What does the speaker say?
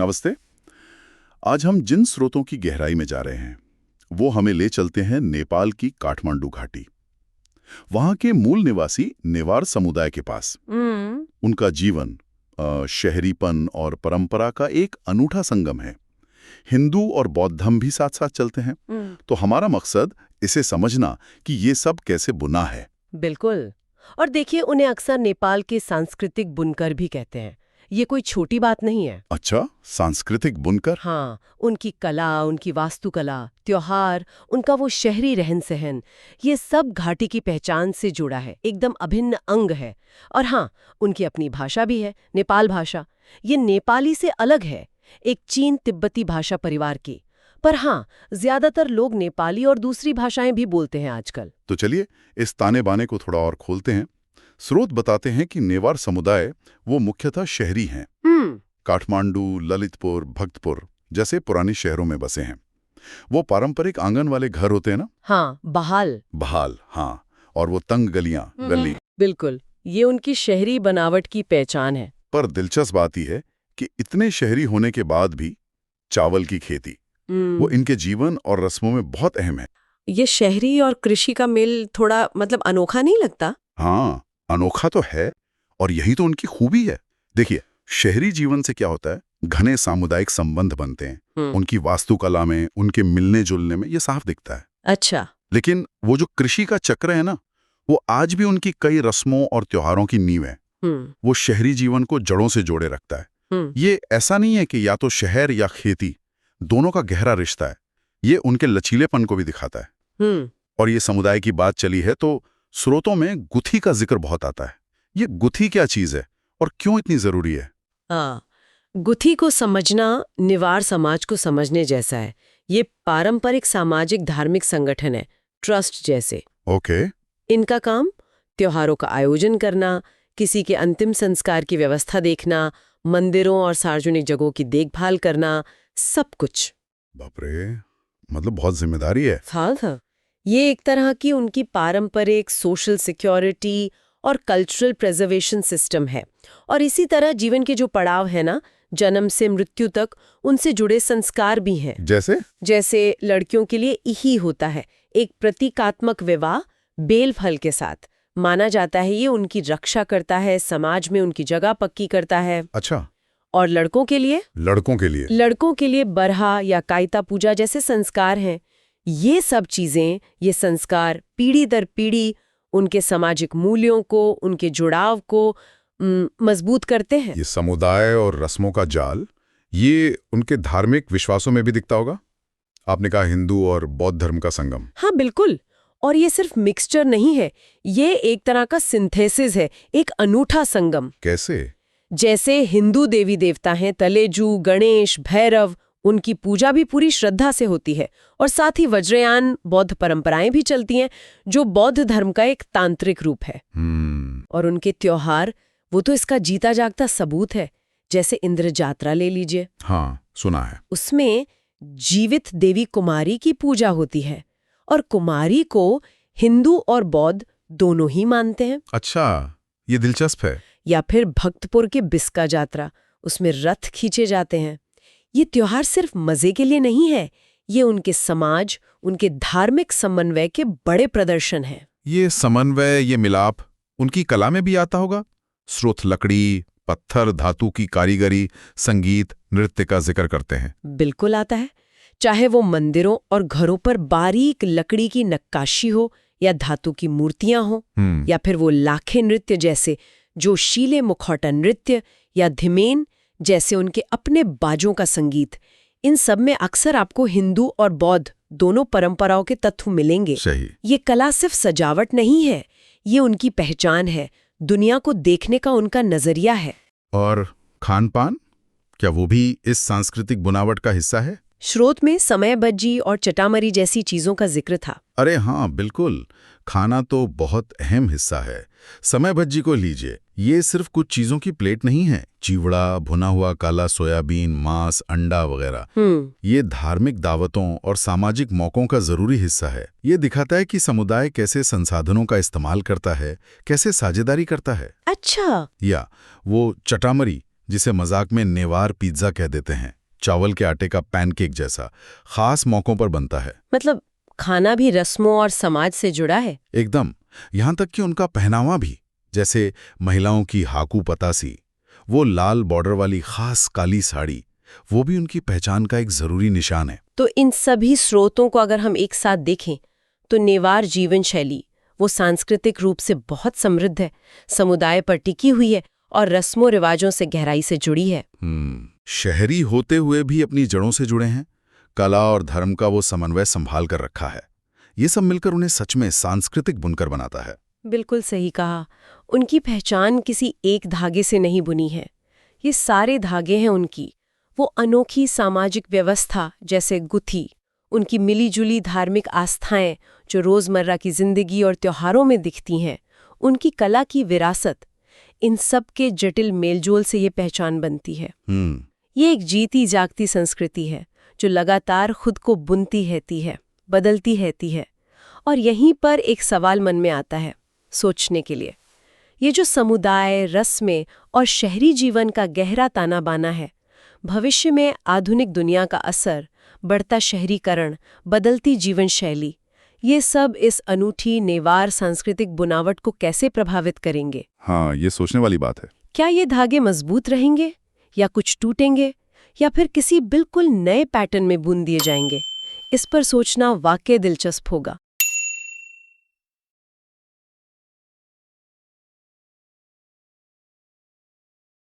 नमस्ते। आज हम जिन स्रोतों की गहराई में जा रहे हैं वो हमें ले चलते हैं नेपाल की काठमांडू घाटी, वहां के मूल निवासी नेवार समुदाय के पास। उनका जीवन शहरीपन और परंपरा का एक अनूठा संगम है। हिंदू और बौद्ध धर्म भी साथ साथ चलते हैं। तो हमारा मकसद इसे समझना कि ये सब कैसे बुना है। बिल्कुल। और देखिए, उन्हें अक्सर नेपाल के सांस्कृतिक बुनकर भी कहते हैं। ये कोई छोटी बात नहीं है। अच्छा, सांस्कृतिक बुनकर? हाँ, उनकी कला, उनकी वास्तुकला, त्योहार, उनका वो शहरी रहन सहन, ये सब घाटी की पहचान से जुड़ा है, एकदम अभिन्न अंग है। और हाँ, उनकी अपनी भाषा भी है, नेपाल भाषा। ये नेपाली से अलग है, एक चीन तिब्बती भाषा परिवार की। पर हाँ, ज्यादातर लोग नेपाली और दूसरी भाषाएं भी बोलते हैं आजकल। तो चलिए इस ताने बाने को थोड़ा और खोलते हैं। स्रोत बताते हैं कि नेवार समुदाय वो मुख्यतः शहरी हैं। काठमांडू, ललितपुर, भक्तपुर जैसे पुराने शहरों में बसे हैं। वो पारंपरिक आंगन वाले घर होते हैं ना? हाँ, बहाल। हाँ, और वो तंग गली। बिल्कुल, ये उनकी शहरी बनावट की पहचान है। पर दिलचस्प बात ही है कि इतने शहरी होने के बाद भी चावल की खेती वो इनके जीवन और रस्मों में बहुत अहम है। ये शहरी और कृषि का मेल थोड़ा अनोखा नहीं लगता? हाँ, अनोखा तो है, और यही तो उनकी खूबी है। देखिए, शहरी जीवन से क्या होता है, घने सामुदायिक संबंध बनते हैं। उनकी वास्तुकला में, उनके मिलने जुलने में ये साफ दिखता है। अच्छा। लेकिन वो जो कृषि का चक्र है ना, वो आज भी उनकी कई रस्मों और त्योहारों की नींव है। वो शहरी जीवन को जड़ों से जोड़े रखता है। ये ऐसा नहीं है कि या तो शहर या खेती, दोनों का गहरा रिश्ता है। ये उनके लचीलेपन को भी दिखाता है। और ये समुदाय की बात चली है तो स्रोतों में गुथी का जिक्र बहुत आता है। ये गुथी क्या चीज है और क्यों इतनी जरूरी है? गुथी को समझना निवार समाज को समझने जैसा है। ये पारंपरिक सामाजिक धार्मिक संगठन है, ट्रस्ट जैसे। ओके। इनका काम त्योहारों का आयोजन करना, किसी के अंतिम संस्कार की व्यवस्था देखना, मंदिरों और सार्वजनिक जगहों की देखभाल करना, सब कुछ। बाप रे, मतलब बहुत जिम्मेदारी है। था। ये एक तरह की उनकी पारंपरिक सोशल सिक्योरिटी और कल्चरल प्रिजर्वेशन सिस्टम है। और इसी तरह जीवन के जो पड़ाव है ना, जन्म से मृत्यु तक, उनसे जुड़े संस्कार भी हैं। जैसे लड़कियों के लिए इही होता है, एक प्रतीकात्मक विवाह बेल फल के साथ। माना जाता है ये उनकी रक्षा करता है, समाज में उनकी जगह पक्की करता है। अच्छा। और लड़कों के लिए बरहा या कायता पूजा जैसे संस्कार हैं। ये सब चीजें, ये संस्कार पीढ़ी दर पीढ़ी उनके सामाजिक मूल्यों को, उनके जुड़ाव को मजबूत करते हैं। ये समुदाय और रस्मों का जाल, ये उनके धार्मिक विश्वासों में भी दिखता होगा। आपने कहा हिंदू और बौद्ध धर्म का संगम। हाँ, बिल्कुल। और ये सिर्फ मिक्सचर नहीं है, ये एक तरह का सिंथेसिस है, एक अनूठा संगम। कैसे? जैसे हिंदू देवी देवता हैं तलेजू, गणेश, भैरव, उनकी पूजा भी पूरी श्रद्धा से होती है। और साथ ही वज्रयान बौद्ध परंपराएं भी चलती हैं, जो बौद्ध धर्म का एक तांत्रिक रूप है। और उनके त्योहार, वो तो इसका जीता जागता सबूत है। जैसे इंद्र जात्रा ले लीजिए। हाँ, सुना है। उसमें जीवित देवी कुमारी की पूजा होती है, और कुमारी को हिंदू और बौद्ध दोनों ही मानते हैं। अच्छा, ये दिलचस्प है। या फिर भक्तपुर के बिस्का जात्रा, उसमें रथ खींचे जाते हैं। ये त्योहार सिर्फ मजे के लिए नहीं है, ये उनके समाज, उनके धार्मिक समन्वय के बड़े प्रदर्शन हैं। ये समन्वय, ये मिलाप उनकी कला में भी आता होगा। स्रोत लकड़ी, पत्थर, धातु की कारीगरी, संगीत, नृत्य का जिक्र करते हैं। बिल्कुल आता है। चाहे वो मंदिरों और घरों पर बारीक लकड़ी की नक्काशी हो, या धातु की मूर्तियां हो, या फिर वो लाखे नृत्य जैसे जोशीले मुखौटा नृत्य, या धिमेन जैसे उनके अपने बाजों का संगीत। इन सब में अक्सर आपको हिंदू और बौद्ध दोनों परंपराओं के तत्व मिलेंगे। सही। ये कला सिर्फ सजावट नहीं है, ये उनकी पहचान है, दुनिया को देखने का उनका नजरिया है। और खान पान, क्या वो भी इस सांस्कृतिक बुनावट का हिस्सा है? स्रोत में समय बज्जी और चटामरी जैसी चीजों का जिक्र था। अरे हाँ, बिल्कुल। खाना तो बहुत अहम हिस्सा है। समय भज्जी को लीजिए, ये सिर्फ कुछ चीजों की प्लेट नहीं है। चिवड़ा, भुना हुआ काला सोयाबीन, मांस, अंडा वगैरह, ये धार्मिक दावतों और सामाजिक मौकों का जरूरी हिस्सा है। ये दिखाता है कि समुदाय कैसे संसाधनों का इस्तेमाल करता है, कैसे साझेदारी करता है। अच्छा। या वो चटामरी, जिसे मजाक में नेवार पिज्जा कह देते हैं, चावल के आटे का पैनकेक जैसा, खास मौकों पर बनता है। मतलब खाना भी रस्मों और समाज से जुड़ा है। एकदम, यहां तक कि उनका पहनावा भी, जैसे महिलाओं की हाकू पतासी, वो लाल बॉर्डर वाली खास काली साड़ी, वो भी उनकी पहचान का एक जरूरी निशान है। तो इन सभी स्रोतों को अगर हम एक साथ देखें तो नेवार जीवन शैली वो सांस्कृतिक रूप से बहुत समृद्ध है, समुदाय पर टिकी हुई है और रस्मों रिवाजों से गहराई से जुड़ी है। शहरी होते हुए भी अपनी जड़ों से जुड़े हैं, कला और धर्म का वो समन्वय संभाल कर रखा है। ये सब मिलकर उन्हें सच में सांस्कृतिक बुनकर बनाता है। बिल्कुल सही कहा। उनकी पहचान किसी एक धागे से नहीं बुनी है, ये सारे धागे हैं उनकी। वो अनोखी सामाजिक व्यवस्था जैसे गुथी, उनकी मिलीजुली धार्मिक आस्थाएं जो रोजमर्रा की जिंदगी और त्योहारों में दिखती हैं, उनकी कला की विरासत, इन सब के जटिल मेलजोल से ये पहचान बनती है। ये एक जीती जागती संस्कृति है जो लगातार खुद को बुनती रहती है, बदलती रहती है। और यहीं पर एक सवाल मन में आता है सोचने के लिए। ये जो समुदाय, रस्में और शहरी जीवन का गहरा ताना बाना है, भविष्य में आधुनिक दुनिया का असर, बढ़ता शहरीकरण, बदलती जीवन शैली, ये सब इस अनूठी नेवार सांस्कृतिक बुनावट को कैसे प्रभावित करेंगे? हाँ, ये सोचने वाली बात है। क्या ये धागे मजबूत रहेंगे या कुछ टूटेंगे या फिर किसी बिल्कुल नए पैटर्न में बुन दिए जाएंगे? इस पर सोचना वाकई दिलचस्प होगा।